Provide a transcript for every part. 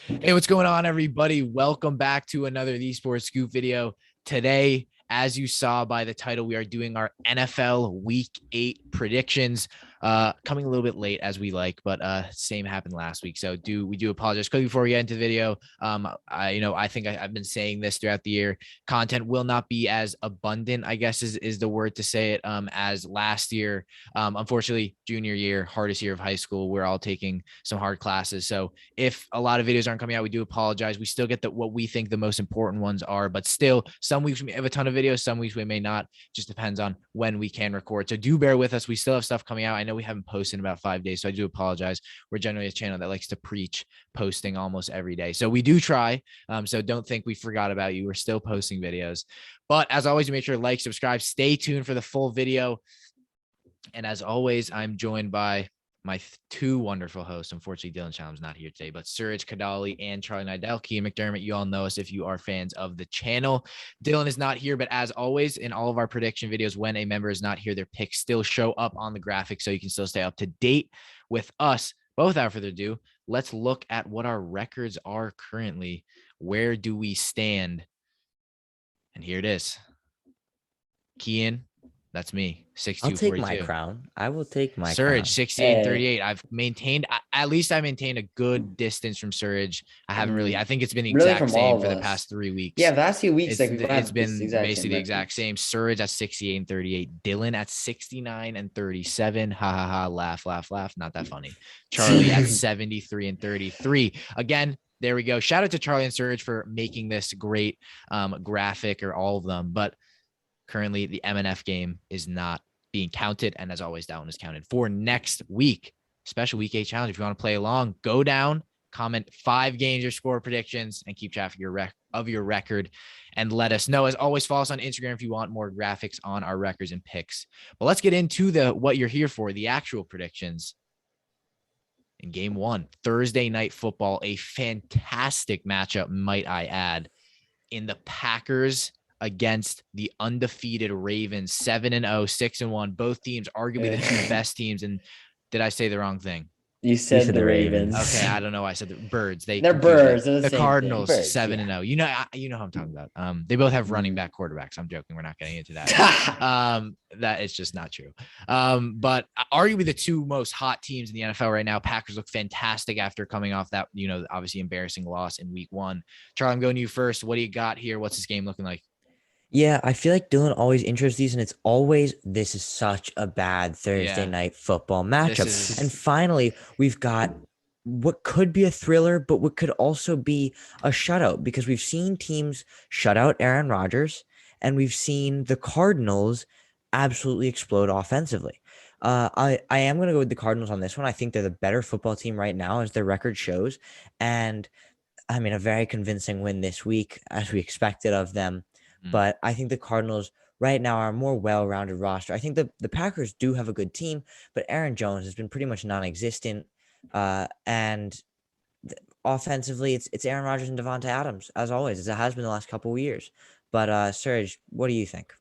Hey, what's going on, everybody? Welcome back to another TheeSportsScoop video. Today, as you saw by the title, we are doing our NFL Week 8 predictions. Coming a little bit late as we like, but same happened last week. So we do apologize. Quickly before we get into the video, I think I've been saying this throughout the year. Content will not be as abundant, I guess is the word to say it, as last year. Unfortunately, junior year, hardest year of high school, we're all taking some hard classes. So if a lot of videos aren't coming out, we do apologize. We still get what we think the most important ones are, but still, some weeks we have a ton of videos, some weeks we may not. Just depends on when we can record. So do bear with us. We still have stuff coming out. I know we haven't posted in about 5 days, so I do apologize. We're generally a channel that likes to preach posting almost every day, so we do try. So don't think we forgot about you. We're still posting videos, but as always, make sure to like, subscribe, stay tuned for the full video. And as always, I'm joined by my two wonderful hosts. Unfortunately, Dylan Chalm's not here today, but Suraj Kadali and Charlie Nidell. Cian McDermott, you all know us if you are fans of the channel. Dylan is not here, but as always, in all of our prediction videos, when a member is not here, their picks still show up on the graphic, so you can still stay up to date with us. But without further ado, let's look at what our records are currently. Where do we stand? And here it is. Cian, that's me. I'll 62 take my 42. crown. I will take my Surge crown. 68 38. I've maintained, at least I maintained a good distance from Surge. I haven't really, I think it's been the Really exact from all same of for the us. past 3 weeks. Yeah, the last few weeks, It's we've had this been exact basically same the exact records. same. Surge at 68 and 38. Dylan at 69 and 37. Ha ha ha. Laugh, laugh, laugh. Not that funny. Charlie at 73 and 33. Again, there we go. Shout out to Charlie and Surge for making this great graphic, or all of them. But currently, the MNF game is not being counted. And as always, that one is counted for next week. Special week 8 challenge. If you want to play along, go down, comment 5 games, your score predictions, and keep track of your record, and let us know. As always, follow us on Instagram if you want more graphics on our records and picks. But let's get into what you're here for, the actual predictions. In game 1, Thursday night football, a fantastic matchup, might I add, in the Packers against the undefeated Ravens, 7-0, 6-1. Both teams arguably the two best teams. And did I say the wrong thing? You said the Ravens. Okay, I don't know why I said the Birds. They're birds. They're the Cardinals, birds, 7-0. You know who I'm talking about. They both have running back quarterbacks. I'm joking. We're not getting into that. That is just not true. But arguably the two most hot teams in the NFL right now. Packers look fantastic after coming off that, obviously embarrassing loss in week 1. Charlie, I'm going to you first. What do you got here? What's this game looking like? Yeah, I feel like Dylan always intros these, and it's always, this is such a bad Thursday night football matchup. And finally, we've got what could be a thriller, but what could also be a shutout, because we've seen teams shut out Aaron Rodgers, and we've seen the Cardinals absolutely explode offensively. I am going to go with the Cardinals on this one. I think they're the better football team right now, as their record shows. And I mean, a very convincing win this week, as we expected of them. But I think the Cardinals right now are a more well-rounded roster. I think the Packers do have a good team, but Aaron Jones has been pretty much non-existent. And offensively, it's Aaron Rodgers and Davante Adams, as always, as it has been the last couple of years. But Suraj, what do you think?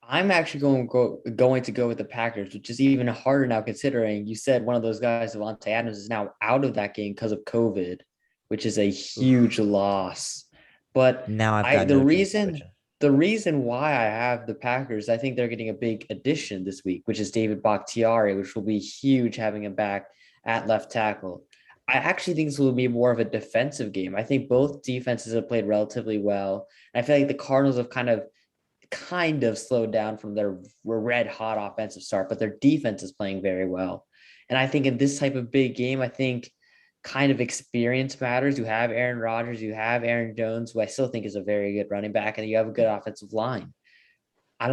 I'm actually going to go with the Packers, which is even harder now, considering you said one of those guys, Davante Adams, is now out of that game because of COVID, which is a huge loss. But now I've got the reason why I have the Packers, I think they're getting a big addition this week, which is David Bakhtiari, which will be huge having him back at left tackle. I actually think this will be more of a defensive game. I think both defenses have played relatively well. And I feel like the Cardinals have kind of slowed down from their red hot offensive start, but their defense is playing very well. And I think in this type of big game, I think kind of experience matters. You have Aaron Rodgers, you have Aaron Jones, who I still think is a very good running back, and you have a good offensive line. I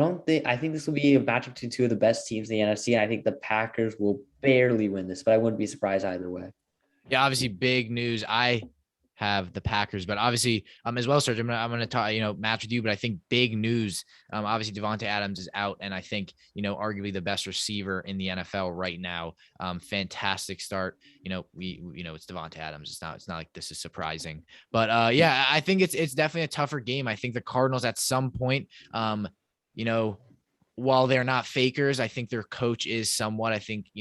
think this will be a matchup between two of the best teams in the NFC, and I think the Packers will barely win this, but I wouldn't be surprised either way. Yeah, obviously big news. I have the Packers, but obviously as well, Serge, I'm gonna talk, match with you, but I think big news. Obviously Davante Adams is out, and I think, arguably the best receiver in the NFL right now. Fantastic start. It's Davante Adams. It's not like this is surprising, but yeah, I think it's definitely a tougher game. I think the Cardinals at some point, while they're not fakers, I think their coach is somewhat. I think,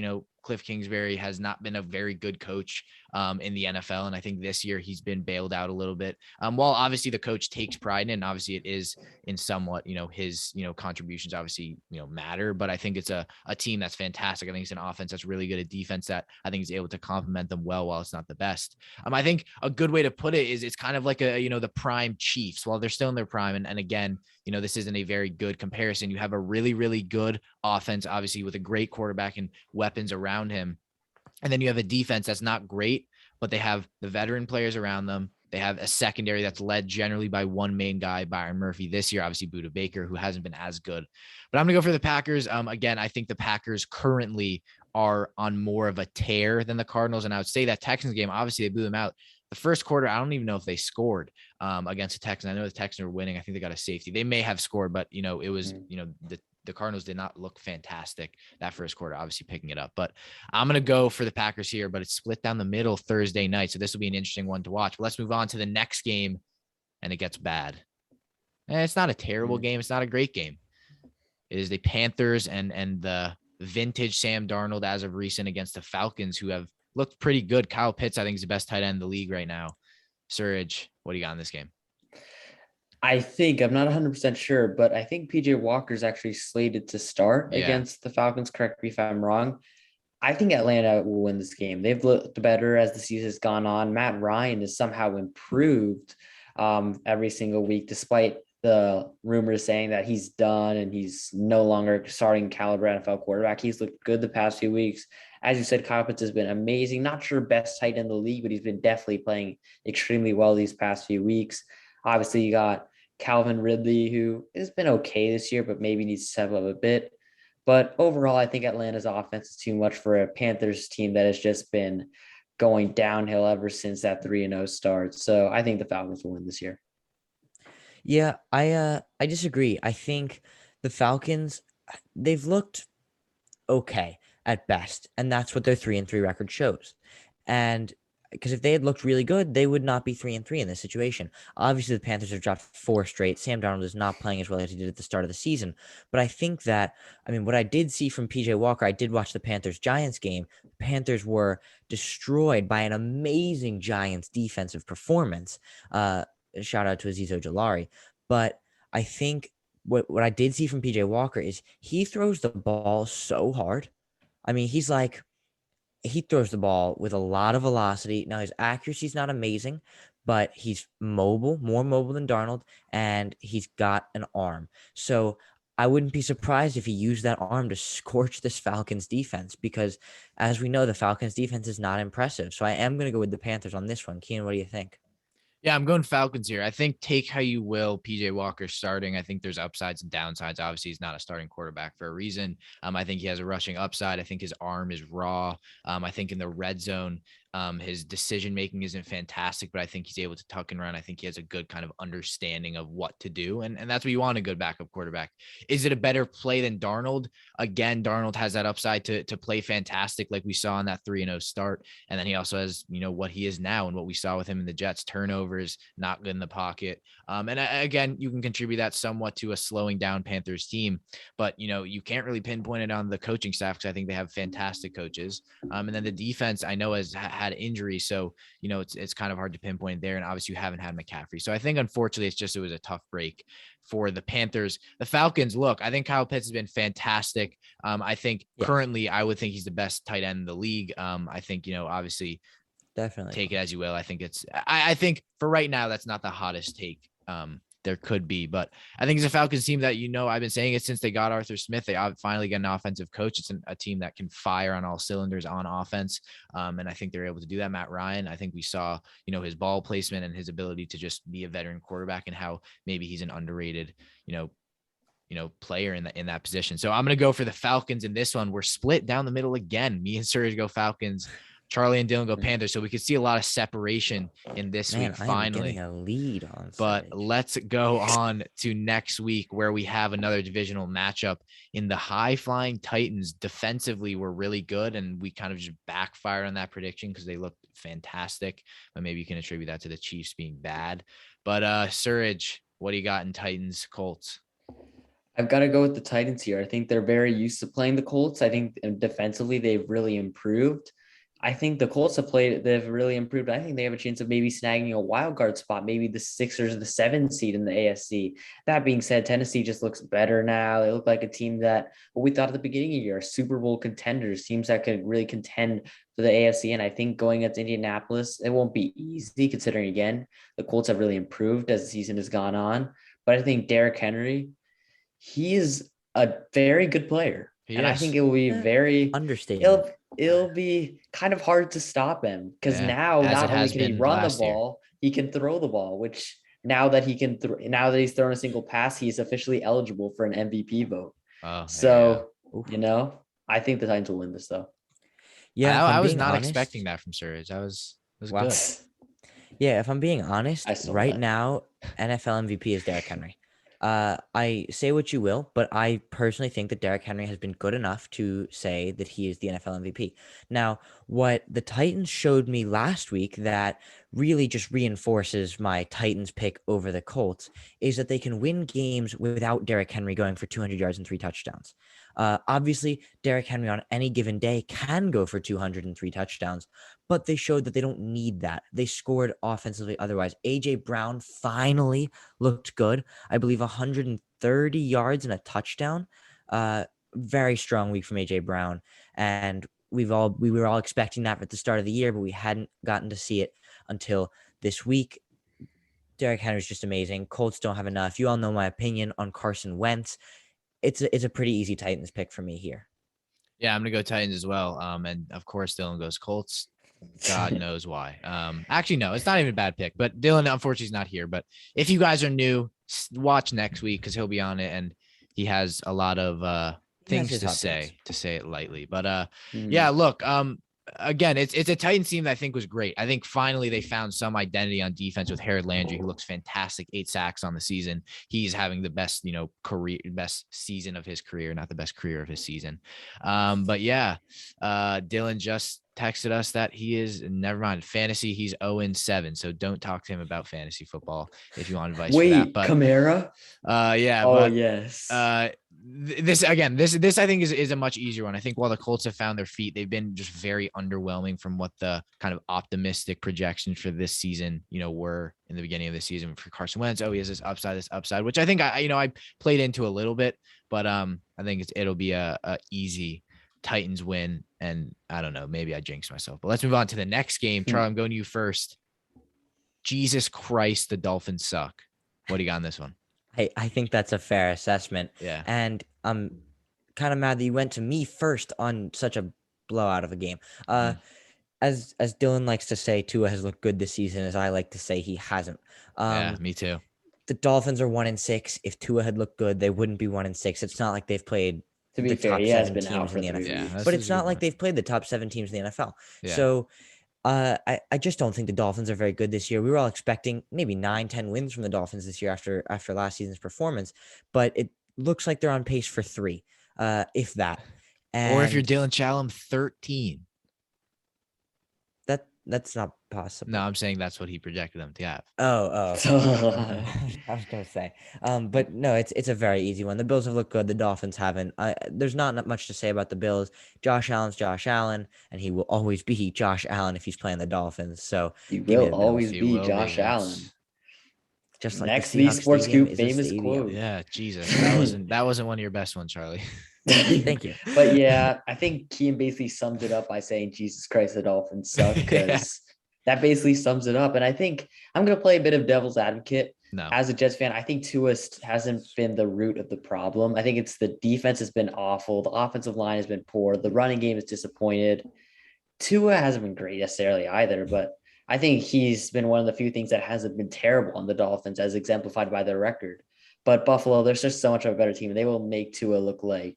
Cliff Kingsbury has not been a very good coach in the NFL. And I think this year he's been bailed out a little bit. While obviously the coach takes pride in it, and obviously it is in somewhat, his, contributions obviously, matter, but I think it's a team that's fantastic. I think it's an offense that's really good at defense that I think is able to complement them well while it's not the best. I think a good way to put it is it's kind of like the prime Chiefs while they're still in their prime. And again, this isn't a very good comparison. You have a really, really good offense, obviously with a great quarterback and weapons around him. And then you have a defense that's not great, but they have the veteran players around them. They have a secondary that's led generally by one main guy, Byron Murphy this year, obviously Budda Baker, who hasn't been as good. But I'm going to go for the Packers. Again, I think the Packers currently are on more of a tear than the Cardinals. And I would say that Texans game, obviously they blew them out. The first quarter, I don't even know if they scored against the Texans. I know the Texans were winning. I think they got a safety. They may have scored, but, it was, the Cardinals did not look fantastic that first quarter, obviously picking it up. But I'm going to go for the Packers here, but it's split down the middle Thursday night. So this will be an interesting one to watch. But let's move on to the next game, and it gets bad. And it's not a terrible game. It's not a great game. It is the Panthers and the vintage Sam Darnold as of recent against the Falcons, who have looked pretty good. Kyle Pitts, I think, is the best tight end in the league right now. Suraj, what do you got in this game? I'm not 100% sure, but I think PJ Walker's actually slated to start against the Falcons. Correct me if I'm wrong. I think Atlanta will win this game. They've looked better as the season has gone on. Matt Ryan has somehow improved every single week, despite the rumors saying that he's done and he's no longer starting caliber NFL quarterback. He's looked good the past few weeks. As you said, Kyle Pitts has been amazing. Not sure best tight end in the league, but he's been definitely playing extremely well these past few weeks. Obviously, you got Calvin Ridley, who has been okay this year, but maybe needs to step up a bit. But overall, I think Atlanta's offense is too much for a Panthers team that has just been going downhill ever since that 3-0 start. So I think the Falcons will win this year. Yeah, I disagree. I think the Falcons, they've looked okay at best, and that's what their 3-3 record shows. And because if they had looked really good, they would not be 3-3 in this situation. Obviously, the Panthers have dropped 4 straight. Sam Darnold is not playing as well as he did at the start of the season. But I think that, what I did see from PJ Walker, I did watch the Panthers-Giants game. The Panthers were destroyed by an amazing Giants defensive performance. Shout out to Azeez Ojulari. But I think what I did see from PJ Walker is he throws the ball so hard. He throws the ball with a lot of velocity. Now, his accuracy is not amazing, but he's mobile, more mobile than Darnold, and he's got an arm. So I wouldn't be surprised if he used that arm to scorch this Falcons defense because, as we know, the Falcons defense is not impressive. So I am going to go with the Panthers on this one. Cian, what do you think? Yeah, I'm going Falcons here. I think take how you will. PJ Walker starting. I think there's upsides and downsides. Obviously, he's not a starting quarterback for a reason. I think he has a rushing upside. I think his arm is raw. I think in the red zone, his decision making isn't fantastic, but I think he's able to tuck and run. I think he has a good kind of understanding of what to do, and that's what you want a good backup quarterback. Is it a better play than Darnold? Again, Darnold has that upside to play fantastic, like we saw in that 3-0 start, and then he also has what he is now and what we saw with him in the Jets: turnovers, not good in the pocket. And again, you can contribute that somewhat to a slowing down Panthers team, but you can't really pinpoint it on the coaching staff because I think they have fantastic coaches. And then the defense, I know, has had injuries, so it's kind of hard to pinpoint there. And obviously, you haven't had McCaffrey, so I think unfortunately, it was a tough break for the Panthers. The Falcons, look, I think Kyle Pitts has been fantastic. I think currently, I would think he's the best tight end in the league. I think obviously. Definitely take it as you will. I think I think for right now, that's not the hottest take there could be, but I think it's a Falcons team that, I've been saying it since they got Arthur Smith. They finally get an offensive coach. It's a team that can fire on all cylinders on offense. And I think they're able to do that. Matt Ryan, I think we saw, his ball placement and his ability to just be a veteran quarterback and how maybe he's an underrated, player in that position. So I'm going to go for the Falcons in this one. We're split down the middle again. Me and Suraj go Falcons. Charlie and Dylan go Panthers, so we could see a lot of separation in this week. Finally, getting a lead on. But let's go on to next week where we have another divisional matchup in the high-flying Titans. Defensively, were really good, and we kind of just backfired on that prediction because they looked fantastic. But maybe you can attribute that to the Chiefs being bad. But Suraj, what do you got in Titans Colts? I've got to go with the Titans here. I think they're very used to playing the Colts. I think defensively they've really improved. I think the Colts they've really improved. I think they have a chance of maybe snagging a wild card spot, maybe the 6th or the 7th seed in the AFC. That being said, Tennessee just looks better now. They look like a team that what we thought at the beginning of the year, Super Bowl contenders, teams that could really contend for the AFC. And I think going against Indianapolis, it won't be easy considering, again, the Colts have really improved as the season has gone on. But I think Derrick Henry, he is a very good player. I think it will be very understatement. It'll be kind of hard to stop him because now not only can he run the ball, he can throw the ball, which now that he can now that he's thrown a single pass, he's officially eligible for an MVP vote. I think the Titans will win this though. Yeah, I was not expecting that from Suraj. That was good. Yeah, if I'm being honest, right now, NFL MVP is Derrick Henry. I say what you will, but I personally think that Derrick Henry has been good enough to say that he is the NFL MVP. Now, what the Titans showed me last week that really just reinforces my Titans pick over the Colts is that they can win games without Derrick Henry going for 200 yards and 3 touchdowns. Obviously, Derrick Henry on any given day can go for 203 touchdowns, but they showed that they don't need that. They scored offensively otherwise. A.J. Brown finally looked good. I believe 130 yards and a touchdown. Very strong week from A.J. Brown. And we were all expecting that at the start of the year, but we hadn't gotten to see it until this week. Derrick Henry is just amazing. Colts don't have enough. You all know my opinion on Carson Wentz. It's a pretty easy Titans pick for me here. Yeah, I'm gonna go Titans as well. And of course Dylan goes Colts. God knows why. Actually, no, it's not even a bad pick. But Dylan, unfortunately, is not here. But if you guys are new, watch next week because he'll be on it and he has a lot of things to say it lightly. But yeah, look, again, it's a Titans team that I think was great. I think finally they found some identity on defense with Harold Landry, who looks fantastic, 8 sacks on the season. He's having the best, best season of his career, not the best career of his season. But yeah, Dylan just texted us that he is, never mind, fantasy, he's 0-7. So don't talk to him about fantasy football if you want advice for that. But Kamara? Yeah. Oh, but, yes. This I think is a much easier one. I think while the Colts have found their feet, they've been just very underwhelming from what the kind of optimistic projections for this season, were in the beginning of the season for Carson Wentz. Oh, he has this upside, which I think I played into a little bit, but I think it'll be a easy Titans win. And I don't know, maybe I jinxed myself, but let's move on to the next game. Charlie, I'm going to you first. Jesus Christ, the Dolphins suck. What do you got on this one? I think that's a fair assessment. Yeah. And I'm kind of mad that you went to me first on such a blowout of a game. As Dylan likes to say, Tua has looked good this season, as I like to say he hasn't. Yeah, me too. The Dolphins are 1-6. If Tua had looked good, they wouldn't be 1-6. It's not like they've played the top 7 teams in the NFL. Yeah, but it's not like they've played the top 7 teams in the NFL. Yeah. So I just don't think the Dolphins are very good this year. We were all expecting maybe 9-10 wins from the Dolphins this year after last season's performance, but it looks like they're on pace for 3, if that. Or if you're Dylan Chalem, 13. That's not possible. No, I'm saying that's what he projected them to have. Oh. I was gonna say, but no, it's a very easy one. The Bills have looked good. The Dolphins haven't. There's not much to say about the Bills. Josh Allen's Josh Allen, and he will always be Josh Allen if he's playing the Dolphins. So he will always be Josh Allen. Just like next TheeSportsScoop famous quote. Yeah, Jesus, that wasn't one of your best ones, Charlie. Thank you. But yeah, I think Cian basically summed it up by saying Jesus Christ, the Dolphins suck, because that basically sums it up. And I think I'm going to play a bit of devil's advocate. No. As a Jets fan, I think Tua hasn't been the root of the problem. I think it's the defense has been awful. The offensive line has been poor. The running game is disappointed. Tua hasn't been great necessarily either, but I think he's been one of the few things that hasn't been terrible on the Dolphins, as exemplified by their record. But Buffalo, there's just so much of a better team, and they will make Tua look like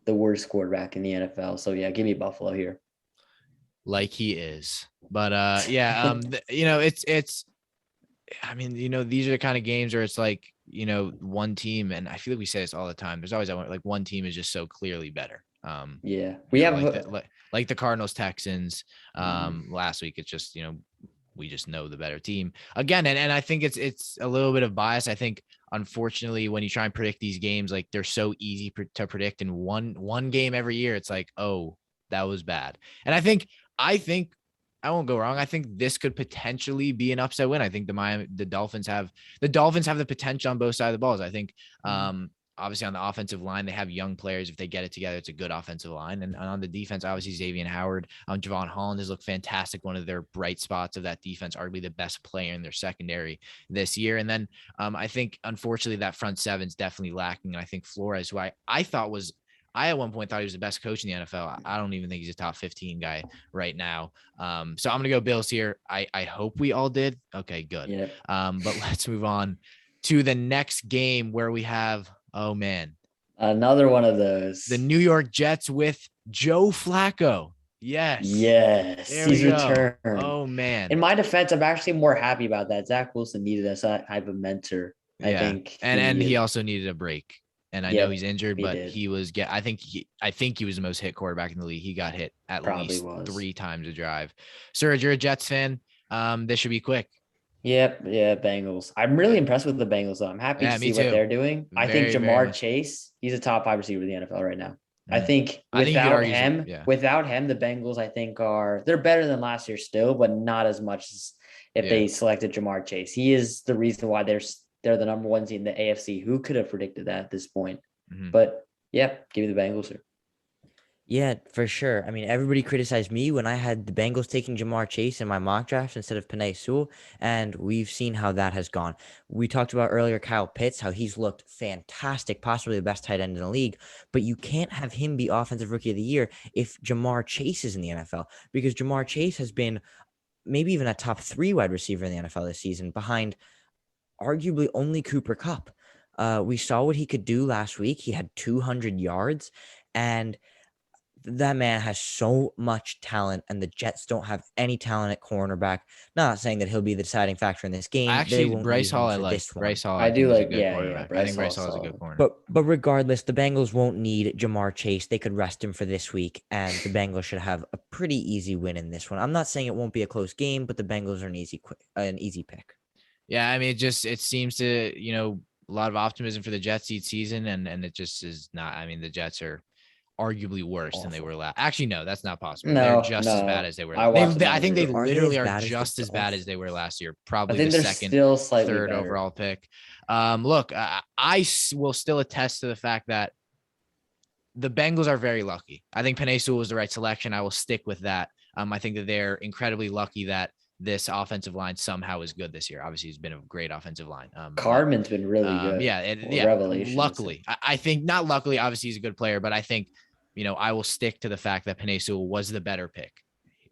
the worst quarterback in the NFL. So yeah, give me Buffalo here. Like he is. But it's I mean, these are the kind of games where it's like, one team, and I feel like we say this all the time. There's always like one team is just so clearly better. Yeah, we have like the Cardinals, Texans last week. It's just, we just know the better team again. And I think it's a little bit of bias. I think, unfortunately, when you try and predict these games, like they're so easy to predict in one game every year. It's like, oh, that was bad. And I think I think I won't go wrong. I think this could potentially be an upset win. I think the Dolphins have the potential on both sides of the balls. I think obviously on the offensive line, they have young players. If they get it together, it's a good offensive line. And on the defense, obviously Xavier Howard, Javon Holland has looked fantastic. One of their bright spots of that defense, arguably the best player in their secondary this year. And then I think unfortunately that front seven is definitely lacking. And I think Flores, who I at one point thought he was the best coach in the NFL. I don't even think he's a top 15 guy right now. So I'm going to go Bills here. I hope we all did. Okay, good. Yeah. But let's move on to the next game where we have, oh man, another one of those. The New York Jets with Joe Flacco. Yes. He's returned. Oh man. In my defense, I'm actually more happy about that. Zach Wilson needed a type of mentor. I think. And he also needed a break. And I know he's injured, but he was I think he was the most hit quarterback in the league. He got hit at least 3 times a drive. Suraj, you're a Jets fan. This should be quick. Yep. Yeah. Bengals. I'm really impressed with the Bengals, though. I'm happy to see what they're doing. I think Jamar Chase, he's a top 5 receiver in the NFL right now. I think without him, the Bengals, I think they're better than last year still, but not as much as if they selected Jamar Chase. He is the reason why they're the number 1 seed in the AFC. Who could have predicted that at this point? But give me the Bengals here. Yeah, for sure. I mean, everybody criticized me when I had the Bengals taking Jamar Chase in my mock drafts instead of Penei Sewell, and we've seen how that has gone. We talked about earlier Kyle Pitts, how he's looked fantastic, possibly the best tight end in the league, but you can't have him be Offensive Rookie of the Year if Jamar Chase is in the NFL, because Jamar Chase has been maybe even a top 3 wide receiver in the NFL this season, behind arguably only Cooper Kupp. We saw what he could do last week. He had 200 yards, and that man has so much talent, and the Jets don't have any talent at cornerback. Not saying that he'll be the deciding factor in this game. Actually, Bryce Hall, I like. Bryce Hall, I do like. I think Bryce Hall is a good corner. But regardless, the Bengals won't need Jamar Chase. They could rest him for this week, and the Bengals should have a pretty easy win in this one. I'm not saying it won't be a close game, but the Bengals are an easy pick. Yeah, I mean, it seems to, a lot of optimism for the Jets each season, and it just is not. I mean, the Jets are arguably worse than they were last. Actually, no, that's not possible. They're just as bad as they were. I think they literally are just as bad as they were last year. Probably the second, third overall pick. Look, I will still attest to the fact that the Bengals are very lucky. I think Penei Sewell was the right selection. I will stick with that. I think that they're incredibly lucky that this offensive line somehow is good this year. Obviously, it's been a great offensive line. Carmen's been really good. Revelation. Luckily, I think not luckily. Obviously, he's a good player, but I think I will stick to the fact that Penei Sewell was the better pick.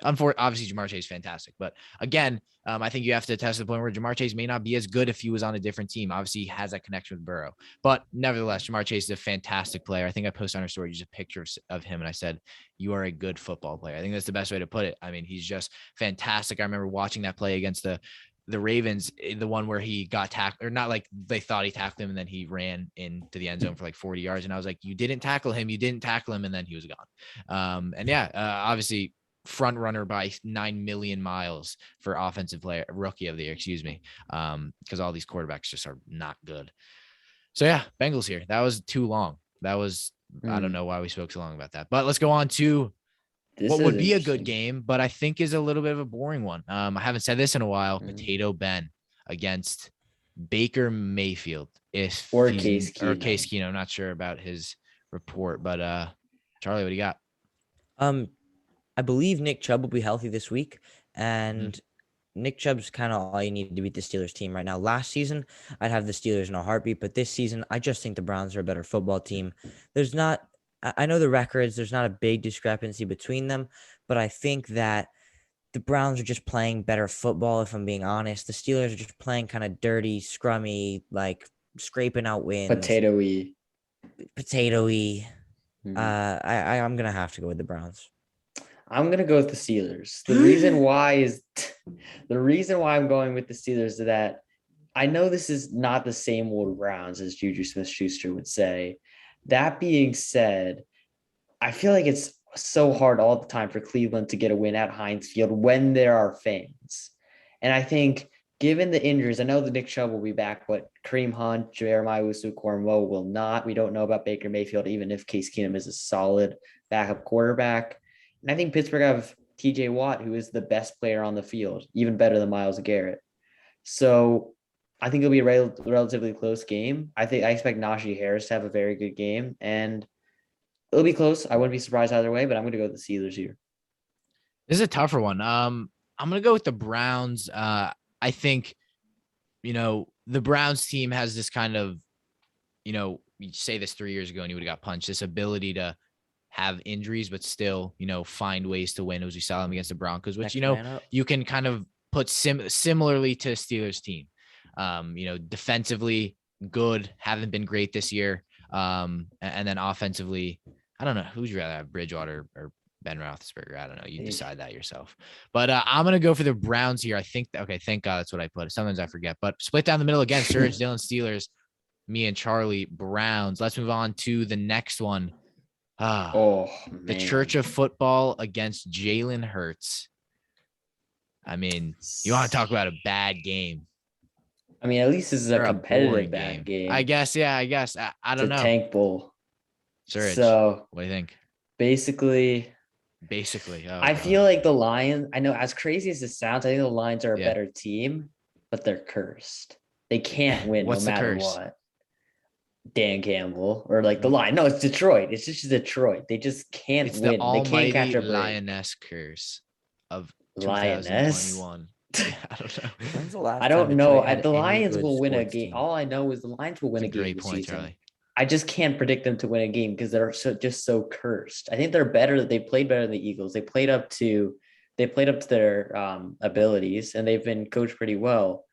Obviously, Jamar Chase is fantastic, but again, I think you have to test the point where Jamar Chase may not be as good if he was on a different team. Obviously, he has that connection with Burrow, but nevertheless, Jamar Chase is a fantastic player. I think I posted on our story just a picture of him, and I said, "You are a good football player." I think that's the best way to put it. I mean, he's just fantastic. I remember watching that play against the Ravens, the one where he got tackled, or not like they thought he tackled him and then he ran into the end zone for like 40 yards. And I was like, you didn't tackle him. And then he was gone. Obviously front runner by 9 million miles for offensive player, rookie of the year, because all these quarterbacks just are not good. So yeah, Bengals here. That was too long. I don't know why we spoke so long about that, but let's go on to what would be a good game, but I think is a little bit of a boring one. I haven't said this in a while. Potato Ben against Baker Mayfield. Case Keenum. I'm not sure about his report, but Charlie, what do you got? I believe Nick Chubb will be healthy this week, and Nick Chubb's kind of all you need to beat the Steelers team right now. Last season, I'd have the Steelers in a heartbeat, but this season, I just think the Browns are a better football team. I know the records, there's not a big discrepancy between them, but I think that the Browns are just playing better football, if I'm being honest. The Steelers are just playing kind of dirty, scrummy, like scraping out wins. Potato-y. I'm going to have to go with the Browns. I'm going to go with the Steelers. The reason why I'm going with the Steelers is that I know this is not the same old Browns, as Juju Smith-Schuster would say. That being said, I feel like it's so hard all the time for Cleveland to get a win at Heinz Field when there are fans. And I think given the injuries, I know that Nick Chubb will be back, but Kareem Hunt, Jeremiah Owusu-Koramoah will not. We don't know about Baker Mayfield, even if Case Keenum is a solid backup quarterback. And I think Pittsburgh have TJ Watt, who is the best player on the field, even better than Myles Garrett. So I think it'll be a relatively close game. I expect Najee Harris to have a very good game, and it'll be close. I wouldn't be surprised either way, but I'm going to go with the Steelers here. This is a tougher one. I'm going to go with the Browns. I think, the Browns team has this kind of, you say this 3 years ago and you would have got punched, this ability to have injuries, but still, find ways to win, as we saw them against the Broncos, which, you can kind of put similarly to the Steelers team. Defensively good, haven't been great this year. And then offensively, I don't know, who'd you rather have, Bridgewater or Ben Roethlisberger? I don't know. You decide that yourself. But I'm going to go for the Browns here. I think, thank God that's what I put. Sometimes I forget. But split down the middle again, Suraj, Dylan, Steelers, me and Charlie, Browns. Let's move on to the next one. The Church of Football against Jalen Hurts. I mean, you want to talk about a bad game. I mean, at least this is a competitive bad game. I guess. Yeah, I guess. I don't know. Tank bowl. Suraj, so what do you think? Basically, I feel like the Lions, I know as crazy as this sounds, I think the Lions are a better team, but they're cursed. They can't win no matter what. Dan Campbell or like the Lion. No, it's Detroit. It's just Detroit. They just can't win. They can't catch a break. Lioness curse of 2021. I don't know. When's the last I don't time know. Detroit The Lions will win a sports game. team? All I know is the Lions will win a game Great this point, season. Charlie. I just can't predict them to win a game because they're just so cursed. I think they're better. They played better than the Eagles. They played up to their abilities, and they've been coached pretty well,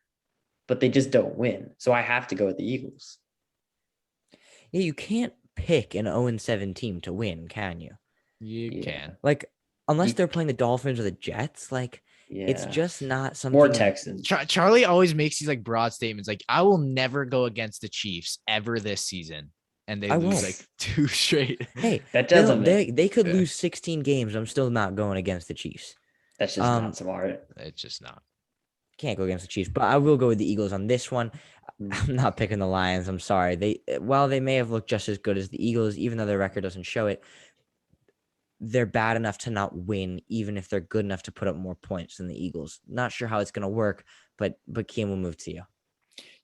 but they just don't win. So I have to go with the Eagles. Yeah, you can't pick an 0-7 team to win, can you? You can. Like, unless they're playing the Dolphins or the Jets, like, it's just not something. More Texans. Charlie always makes these like broad statements, like, I will never go against the Chiefs ever this season. And they lose like 2 straight. Hey, that doesn't. They could lose 16 games. I'm still not going against the Chiefs. That's just not smart. It's just not. Can't go against the Chiefs, but I will go with the Eagles on this one. I'm not picking the Lions. I'm sorry. While they may have looked just as good as the Eagles, even though their record doesn't show it, they're bad enough to not win, even if they're good enough to put up more points than the Eagles. Not sure how it's going to work, but Cian, will move to you.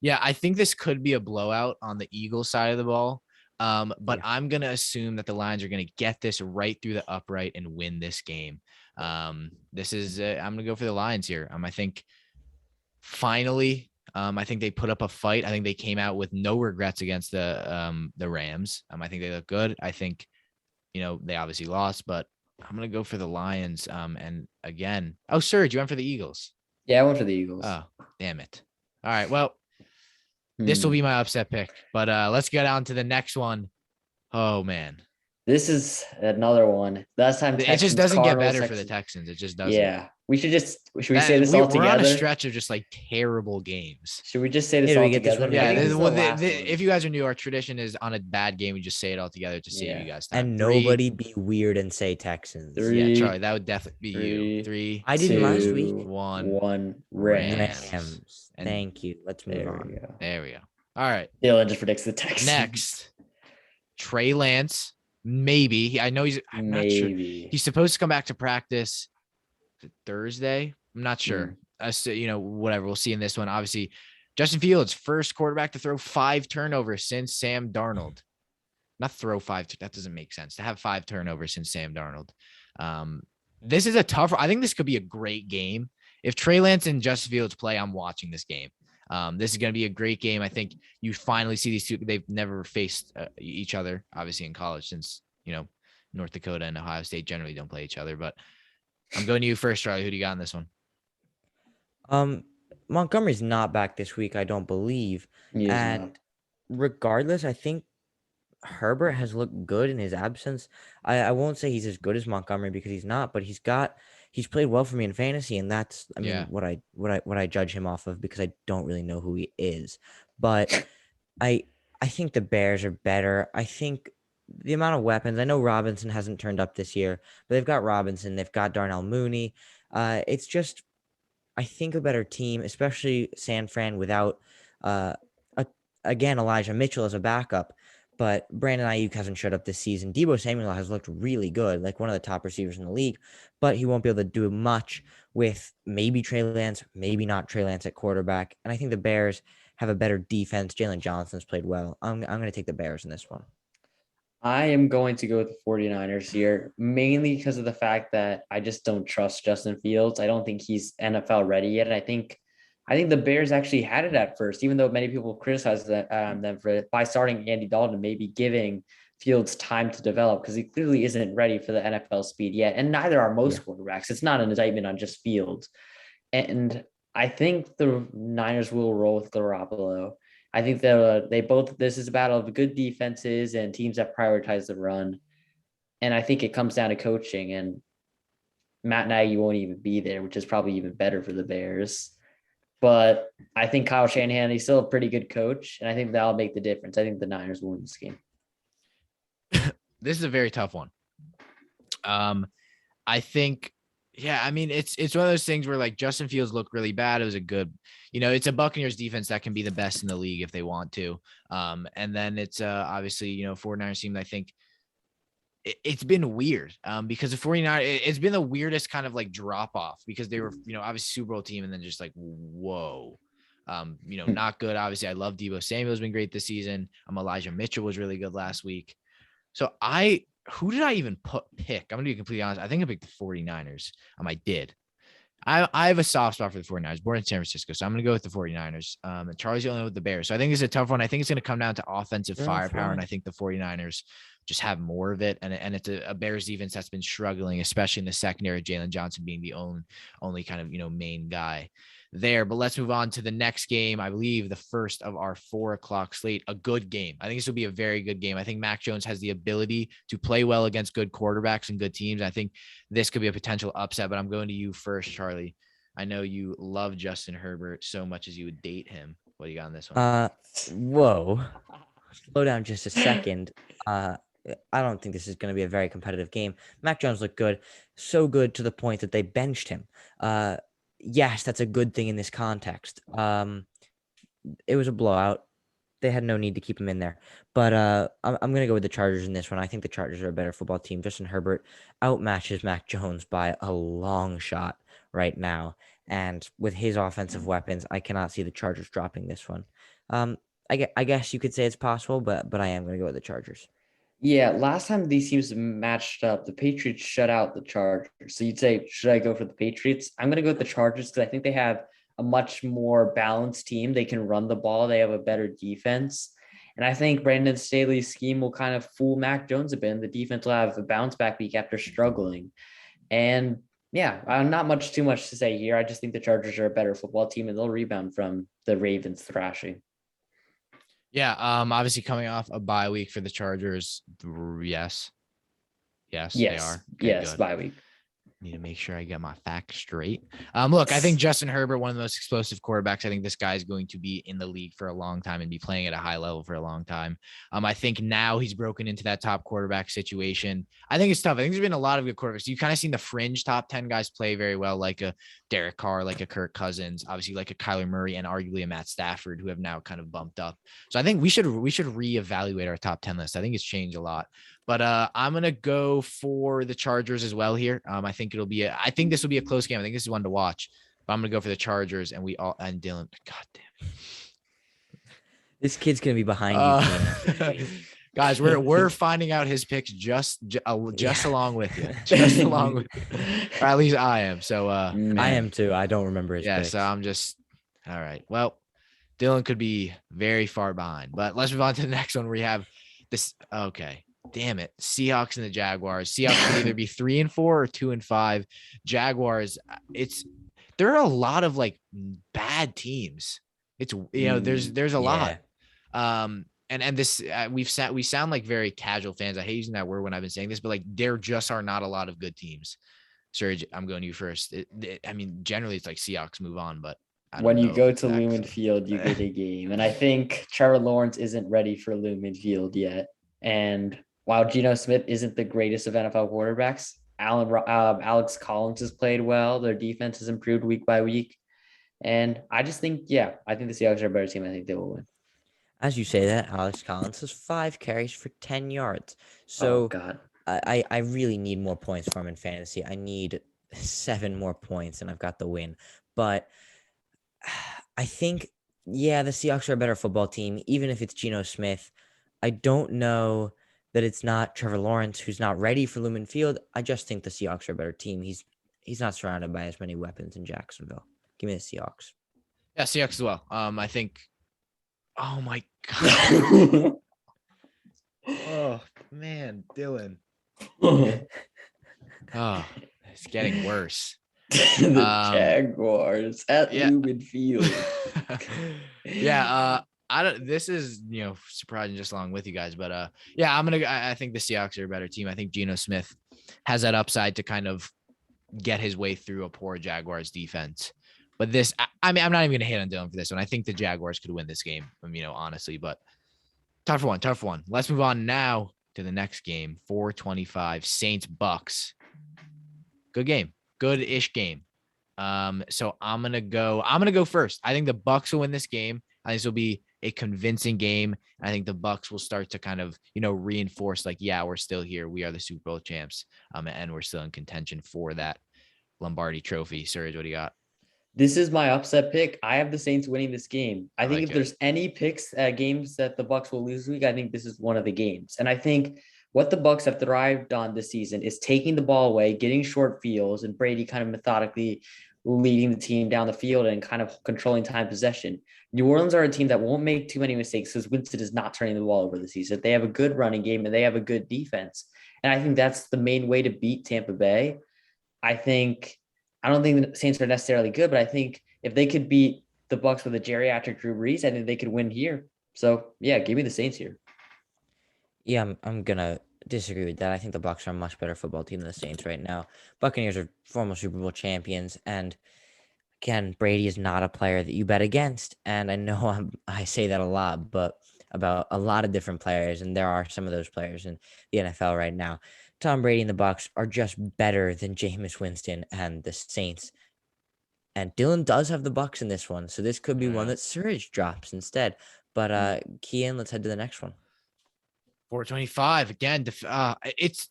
Yeah, I think this could be a blowout on the Eagles side of the ball. But I'm going to assume that the Lions are going to get this right through the upright and win this game. I'm going to go for the Lions here. I think finally, I think they put up a fight. I think they came out with no regrets against the Rams. I think they look good. I think, they obviously lost, but I'm going to go for the Lions. And again, Suraj, you went for the Eagles. Yeah, I went for the Eagles. Oh, damn it. All right. Well, this will be my upset pick, but let's get on to the next one. Oh man. This is another one. Last time Texans, it just doesn't get better for the Texans. It just doesn't. Yeah. Should we say this all together? We're on a stretch of just like terrible games. Should we just say this all together? Yeah. If you guys are new, our tradition is on a bad game, we just say it all together to see if you guys. And nobody be weird and say Texans. Three, Charlie, that would definitely be you. 3. I didn't last week. 1. Rams. Thank you. Let's move on. There we go. All right. Dylan just predicts the Texans. Next, Trey Lance. Maybe. I know I'm not sure. He's supposed to come back to practice Thursday. I'm not sure. Whatever. We'll see in this one. Obviously, Justin Fields, first quarterback to throw 5 turnovers since Sam Darnold. Not throw 5. That doesn't make sense. To have 5 turnovers since Sam Darnold. This is a tough. I think this could be a great game. If Trey Lance and Justin Fields play, I'm watching this game. This is going to be a great game. I think you finally see these two. They've never faced each other, obviously, in college since, North Dakota and Ohio State generally don't play each other. But I'm going to you first, Charlie. Who do you got in this one? Montgomery's not back this week, I don't believe. And regardless, I think Herbert has looked good in his absence. I won't say he's as good as Montgomery because he's not, but he's played well for me in fantasy, and that's what I judge him off of because I don't really know who he is. But I think the Bears are better. I think the amount of weapons. I know Robinson hasn't turned up this year, but they've got Robinson, they've got Darnell Mooney. It's just I think a better team, especially San Fran without again Elijah Mitchell as a backup. but Brandon Ayuk hasn't showed up this season. Deebo Samuel has looked really good, like one of the top receivers in the league, but he won't be able to do much with maybe Trey Lance, maybe not Trey Lance at quarterback. And I think the Bears have a better defense. Jalen Johnson's played well. I'm going to take the Bears in this one. I am going to go with the 49ers here, mainly because of the fact that I just don't trust Justin Fields. I don't think he's NFL ready yet. And I think the Bears actually had it at first, even though many people criticized them for it, by starting Andy Dalton, maybe giving Fields time to develop, because he clearly isn't ready for the NFL speed yet. And neither are most quarterbacks. It's not an indictment on just Fields. And I think the Niners will roll with Garoppolo. I think this is a battle of good defenses and teams that prioritize the run. And I think it comes down to coaching, and Matt Nagy won't even be there, which is probably even better for the Bears. But I think Kyle Shanahan, he's still a pretty good coach, and I think that'll make the difference. I think the Niners will win this game. This is a very tough one. I think, I mean, it's one of those things where like Justin Fields looked really bad. It was it's a Buccaneers defense that can be the best in the league if they want to. And then it's obviously, 49ers team. I think it's been weird because the 49ers, it's been the weirdest kind of like drop off, because they were, obviously Super Bowl team, and then just like, whoa, not good. Obviously I love Deebo Samuel, has been great this season. Elijah Mitchell was really good last week. So who did I even pick? I'm going to be completely honest. I think I picked the 49ers. I did. I have a soft spot for the 49ers, born in San Francisco. So I'm going to go with the 49ers. And Charlie's the only one with the Bears. So I think it's a tough one. I think it's going to come down to offensive firepower. And I think the 49ers just have more of it. And it's a Bears defense that's been struggling, especially in the secondary, Jalen Johnson being the only kind of, main guy there. But let's move on to the next game. I believe the first of our 4:00 slate, a good game. I think this will be a very good game. I think Mac Jones has the ability to play well against good quarterbacks and good teams. I think this could be a potential upset, but I'm going to you first, Charlie. I know you love Justin Herbert so much as you would date him. What do you got on this one? Whoa. Slow down just a second. I don't think this is going to be a very competitive game. Mac Jones looked good. So good to the point that they benched him. Yes, that's a good thing in this context. It was a blowout. They had no need to keep him in there. But I'm going to go with the Chargers in this one. I think the Chargers are a better football team. Justin Herbert outmatches Mac Jones by a long shot right now. And with his offensive weapons, I cannot see the Chargers dropping this one. I guess you could say it's possible, but I am going to go with the Chargers. Yeah, last time these teams matched up, the Patriots shut out the Chargers. So you'd say, should I go for the Patriots? I'm going to go with the Chargers because I think they have a much more balanced team. They can run the ball. They have a better defense. And I think Brandon Staley's scheme will kind of fool Mac Jones a bit, and the defense will have a bounce back week after struggling. And not too much to say here. I just think the Chargers are a better football team, and they'll rebound from the Ravens thrashing. Yeah, obviously coming off a bye week for the Chargers. Yes, they are. Okay, yes, good. Bye week. Need to make sure I get my facts straight. Look, I think Justin Herbert, one of the most explosive quarterbacks. I think this guy is going to be in the league for a long time and be playing at a high level for a long time. I think now he's broken into that top quarterback situation. I think it's tough. I think there's been a lot of good quarterbacks. You've kind of seen the fringe top 10 guys play very well, like a Derek Carr, like a Kirk Cousins, obviously like a Kyler Murray, and arguably a Matt Stafford, who have now kind of bumped up. So I think we should reevaluate our top 10 list. I think it's changed a lot. But I'm going to go for the Chargers as well here. I think this will be a close game. I think this is one to watch. But I'm going to go for the Chargers, and Dylan. God damn. This kid's going to be behind you. Guys, we're finding out his picks just along with you. Just along with you. Or at least I am. So I am too. I don't remember his picks. So I'm just all right. Well, Dylan could be very far behind. But let's move on to the next one where we have this. Okay. Damn it. Seahawks and the Jaguars. Seahawks could either be 3-4 or 2-5. Jaguars, there are a lot of like bad teams. It's there's a lot. And this we sound like very casual fans. I hate using that word when I've been saying this, but like there just are not a lot of good teams. Suraj, I'm going to you first. Generally it's like Seahawks move on, but when you go to Lumen Field, you get a game. And I think Trevor Lawrence isn't ready for Lumen Field yet. And while Geno Smith isn't the greatest of NFL quarterbacks, Alex Collins has played well. Their defense has improved week by week. And I just think, I think the Seahawks are a better team. I think they will win. As you say that, Alex Collins has 5 carries for 10 yards. Oh So God. I really need more points from him in fantasy. I need 7 more points, and I've got the win. But I think, yeah, the Seahawks are a better football team, even if it's Geno Smith. I don't know that it's not Trevor Lawrence, who's not ready for Lumen Field. I just think the Seahawks are a better team. He's not surrounded by as many weapons in Jacksonville. Give me the Seahawks. Yeah, Seahawks as well. I think. Oh my God. Oh man, Dylan. Oh, it's getting worse. The Jaguars at Lumen Field. Yeah, I don't. This is surprising just along with you guys, but yeah, I think the Seahawks are a better team. I think Geno Smith has that upside to kind of get his way through a poor Jaguars defense. But this, I mean, I'm not even gonna hit on Dylan for this one. I think the Jaguars could win this game. Honestly, but tough one. Let's move on now to the next game. 4:25 Saints Bucks. Good game. Good-ish game. So I'm gonna go first. I think the Bucks will win this game. I think this will be a convincing game. I think the Bucks will start to kind of, reinforce like, yeah, we're still here. We are the Super Bowl champs. And we're still in contention for that Lombardi trophy. Suraj, what do you got? This is my upset pick. I have the Saints winning this game. I think if there's any picks games that the Bucks will lose this week, I think this is one of the games. And I think what the Bucks have thrived on this season is taking the ball away, getting short fields, and Brady kind of methodically leading the team down the field and kind of controlling time possession. New Orleans are a team that won't make too many mistakes because Winston is not turning the ball over this season. They have a good running game and they have a good defense. And I think that's the main way to beat Tampa Bay. I don't think the Saints are necessarily good, but I think if they could beat the Bucks with a geriatric Drew Brees, I think they could win here. So yeah, give me the Saints here. Yeah, I'm gonna disagree with that. I think the Bucks are a much better football team than the Saints right now. Buccaneers are former Super Bowl champions, and again, Brady is not a player that you bet against. And I know I say that a lot, but about a lot of different players, and there are some of those players in the NFL right now. Tom Brady and the Bucks are just better than Jameis Winston and the Saints. And Dylan does have the Bucks in this one, so this could be one that Suraj drops instead. But Cian, let's head to the next one. 425 again.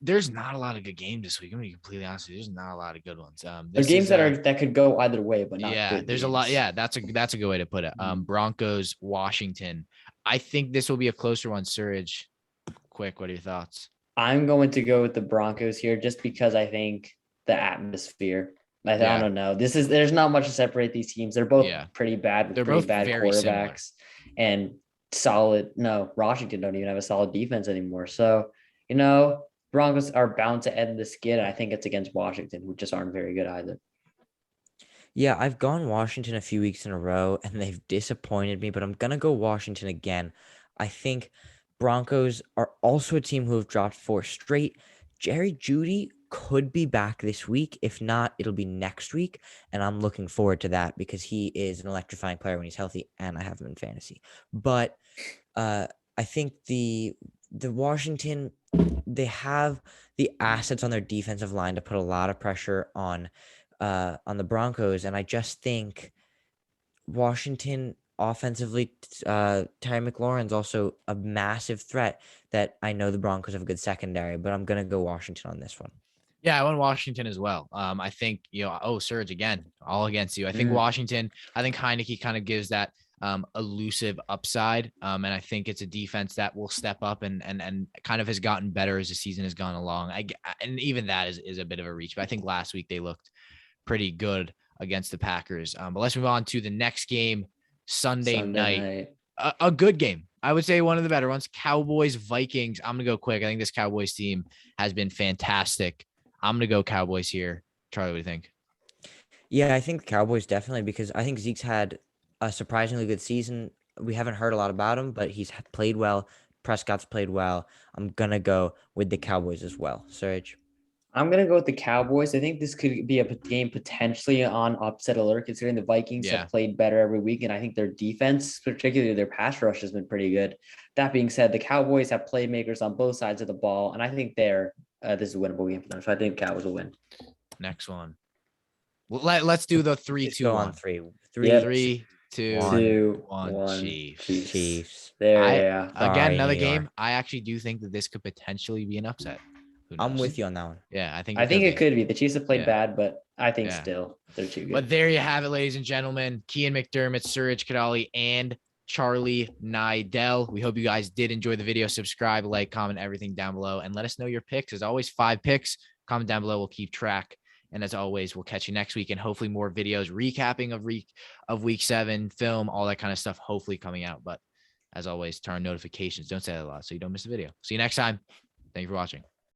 There's not a lot of good games this week. I'm gonna be completely honest with you. There's not a lot of good ones. There's games that could go either way, but not good. There's games. a lot. Yeah, that's a good way to put it. Broncos, Washington. I think this will be a closer one. Suraj, quick, what are your thoughts? I'm going to go with the Broncos here just because I think the atmosphere. I don't know. There's not much to separate these teams. They're both pretty bad with pretty bad quarterbacks and solid. No, Washington don't even have a solid defense anymore. So, Broncos are bound to end the skid. And I think it's against Washington, who just aren't very good either. Yeah, I've gone Washington a few weeks in a row, and they've disappointed me, but I'm going to go Washington again. I think Broncos are also a team who have dropped 4 straight. Jerry Jeudy could be back this week. If not, it'll be next week, and I'm looking forward to that because he is an electrifying player when he's healthy, and I have him in fantasy. But I think the Washington, they have the assets on their defensive line to put a lot of pressure on the Broncos, and I just think Washington offensively, Terry McLaurin's also a massive threat that I know the Broncos have a good secondary, but I'm going to go Washington on this one. Yeah, I went Washington as well. I think, Surge again, all against you. I think Washington, I think Heineke kind of gives that elusive upside. And I think it's a defense that will step up and kind of has gotten better as the season has gone along. And even that is a bit of a reach, but I think last week they looked pretty good against the Packers. But let's move on to the next game, Sunday night. A good game. I would say one of the better ones. Cowboys, Vikings. I'm going to go quick. I think this Cowboys team has been fantastic. I'm going to go Cowboys here. Charlie, what do you think? Yeah, I think the Cowboys definitely, because I think Zeke's had a surprisingly good season. We haven't heard a lot about him, but he's played well. Prescott's played well. I'm going to go with the Cowboys as well. Suraj? I'm going to go with the Cowboys. I think this could be a game potentially on upset alert, considering the Vikings have played better every week. And I think their defense, particularly their pass rush, has been pretty good. That being said, the Cowboys have playmakers on both sides of the ball. And I think this is a winnable game for them. So I think Cowboys will win. Next one. Well, let's do the 3-2-1. Go on 3. 3. 2-1 Chiefs. There, Again, another game. I actually do think that this could potentially be an upset. I'm with you on that one. Yeah, I think it could be. The Chiefs have played bad, but I think still they're too good. But there you have it, ladies and gentlemen. Cian McDermott, Suraj Kadali, and Charlie Nidell. We hope you guys did enjoy the video. Subscribe, like, comment, everything down below, and let us know your picks. As always, 5 picks. Comment down below. We'll keep track. And as always, we'll catch you next week, and hopefully more videos recapping of week 7, film, all that kind of stuff, hopefully coming out. But as always, turn on notifications. Don't say that a lot so you don't miss a video. See you next time. Thank you for watching.